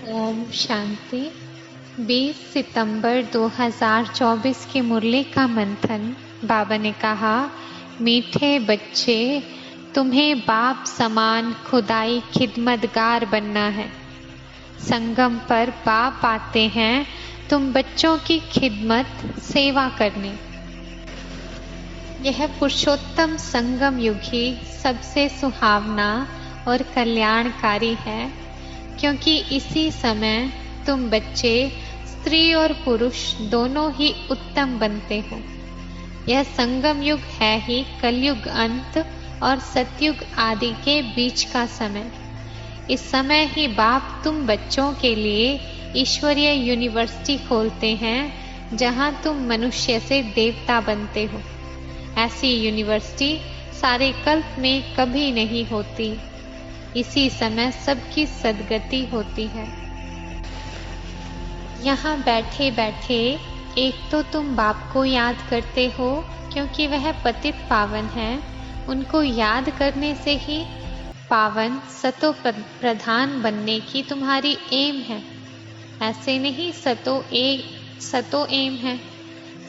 ओम शांति। 20 सितंबर 2024 की मुरली का मंथन। बाबा ने कहा, मीठे बच्चे, तुम्हें बाप समान खुदाई खिदमतगार बनना है। संगम पर बाप आते हैं तुम बच्चों की खिदमत सेवा करने। यह पुरुषोत्तम संगम युग ही सबसे सुहावना और कल्याणकारी है, क्योंकि इसी समय तुम बच्चे स्त्री और पुरुष दोनों ही उत्तम बनते हो। यह संगम युग है ही कलयुग अंत और सतयुग आदि के बीच का समय। इस समय ही बाप तुम बच्चों के लिए ईश्वरीय यूनिवर्सिटी खोलते हैं, जहां तुम मनुष्य से देवता बनते हो। ऐसी यूनिवर्सिटी सारे कल्प में कभी नहीं होती। इसी समय सबकी सद्गति होती है। यहाँ बैठे बैठे एक तो तुम बाप को याद करते हो, क्योंकि वह पतित पावन है। उनको याद करने से ही पावन सतो प्रधान बनने की तुम्हारी एम है। ऐसे नहीं सतो एम है,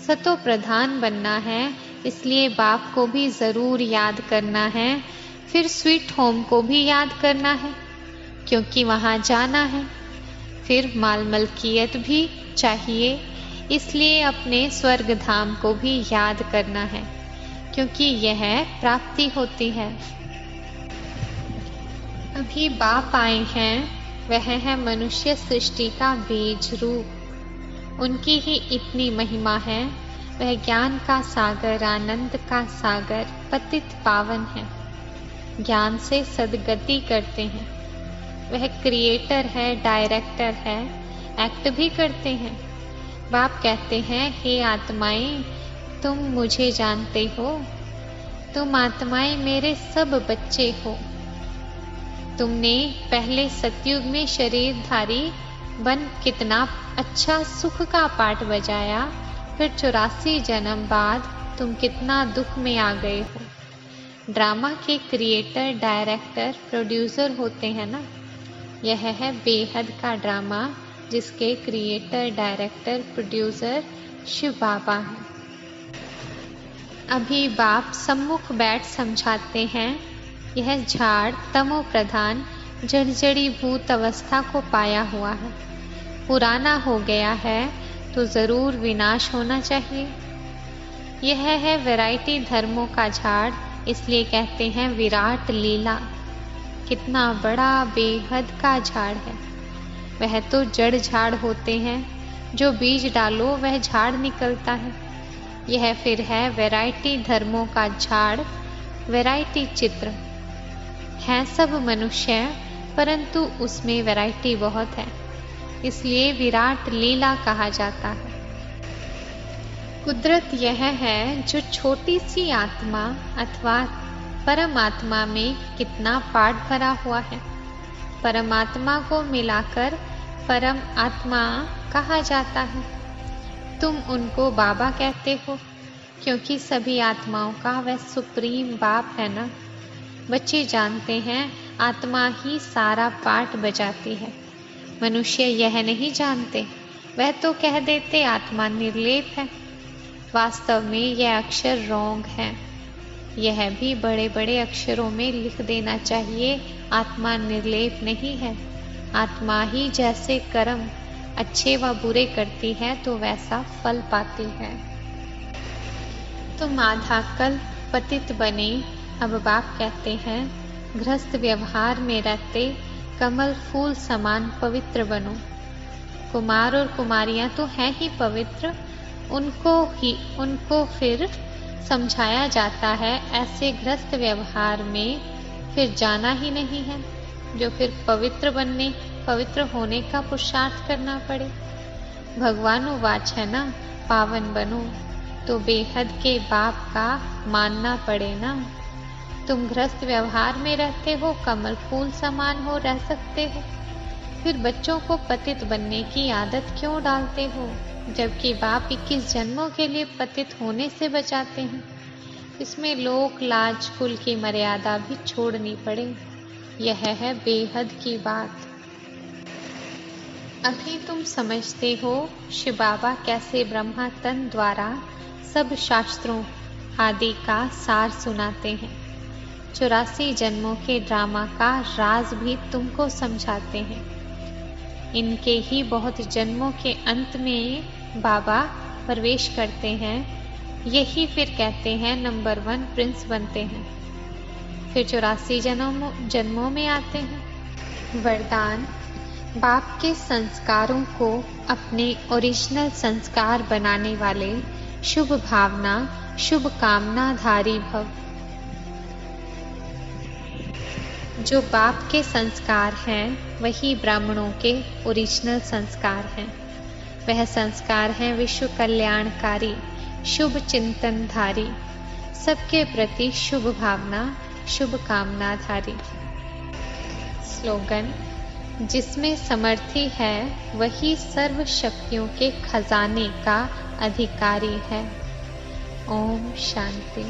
सतो प्रधान बनना है। इसलिए बाप को भी जरूर याद करना है। फिर स्वीट होम को भी याद करना है, क्योंकि वहाँ जाना है। फिर माल मलकियत भी चाहिए, इसलिए अपने स्वर्ग धाम को भी याद करना है, क्योंकि यह प्राप्ति होती है। अभी बाप आए हैं, वह है मनुष्य सृष्टि का बीज रूप। उनकी ही इतनी महिमा है। वह ज्ञान का सागर, आनंद का सागर, पतित पावन है। ज्ञान से सद्गति करते हैं। वह क्रिएटर है, डायरेक्टर है, एक्ट भी करते हैं। बाप कहते हैं, हे आत्माएं, तुम मुझे जानते हो। तुम आत्माएं मेरे सब बच्चे हो। तुमने पहले सतयुग में शरीरधारी बन कितना अच्छा सुख का पाठ बजाया। फिर 84 जन्म बाद तुम कितना दुख में आ गए हो। ड्रामा के क्रिएटर, डायरेक्टर, प्रोड्यूसर होते हैं ना। यह है बेहद का ड्रामा, जिसके क्रिएटर, डायरेक्टर, प्रोड्यूसर शिव बाबा हैं। अभी बाप सम्मुख बैठ समझाते हैं। यह झाड़ तमो प्रधान जर्जरी भूत अवस्था को पाया हुआ है। पुराना हो गया है तो जरूर विनाश होना चाहिए। यह है वैरायटी धर्मों का झाड़, इसलिए कहते हैं विराट लीला। कितना बड़ा बेहद का झाड़ है। वह तो जड़ झाड़ होते हैं, जो बीज डालो वह झाड़ निकलता है। यह फिर है वैरायटी धर्मों का झाड़, वैरायटी चित्र है। सब मनुष्य, परंतु उसमें वैरायटी बहुत है, इसलिए विराट लीला कहा जाता है। कुदरत यह है, जो छोटी सी आत्मा अथवा परमात्मा में कितना पाठ भरा हुआ है। परमात्मा को मिलाकर परम आत्मा कहा जाता है। तुम उनको बाबा कहते हो, क्योंकि सभी आत्माओं का वह सुप्रीम बाप है ना। बच्चे जानते हैं आत्मा ही सारा पाठ बजाती है। मनुष्य यह नहीं जानते, वह तो कह देते आत्मा निर्लेप है। वास्तव में यह अक्षर रॉन्ग है। यह भी बड़े बड़े अक्षरों में लिख देना चाहिए, आत्मा निर्लेप नहीं है। आत्मा ही जैसे कर्म अच्छे व बुरे करती है तो वैसा फल पाती है। तुम आधा कल पतित बने। अब बाप कहते हैं, गृहस्थ व्यवहार में रहते कमल फूल समान पवित्र बनो। कुमार और कुमारियां तो हैं ही पवित्र, उनको फिर समझाया जाता है ऐसे गृहस्थ व्यवहार में फिर जाना ही नहीं है, जो फिर पवित्र होने का पुरुषार्थ करना पड़े। भगवान वाच है ना, पावन बनो, तो बेहद के बाप का मानना पड़े ना। तुम गृहस्थ व्यवहार में रहते हो, कमल फूल समान हो रह सकते हो, फिर बच्चों को पतित बनने की आदत क्यों डालते हो, जबकि बाप 21 जन्मों के लिए पतित होने से बचाते हैं। इसमें लोक लाज कुल की मर्यादा भी छोड़नी पड़े। यह है बेहद की बात। अभी तुम समझते हो शिव बाबा कैसे ब्रह्मा तन द्वारा सब शास्त्रों आदि का सार सुनाते हैं। 84 जन्मों के ड्रामा का राज भी तुमको समझाते हैं। इनके ही बहुत जन्मों के अंत में बाबा प्रवेश करते हैं। यही फिर कहते हैं नंबर 1 प्रिंस बनते हैं। फिर 84 जन्मों में आते हैं। वरदान: बाप के संस्कारों को अपने ओरिजिनल संस्कार बनाने वाले शुभ भावना शुभ कामनाधारी भव। जो बाप के संस्कार हैं वही ब्राह्मणों के ओरिजिनल संस्कार हैं। वह संस्कार हैं विश्व कल्याणकारी, शुभ चिंतनधारी, सबके प्रति शुभ भावना शुभ कामनाधारी। स्लोगन: जिसमें समर्थी है वही सर्व शक्तियों के खजाने का अधिकारी है। ओम शांति।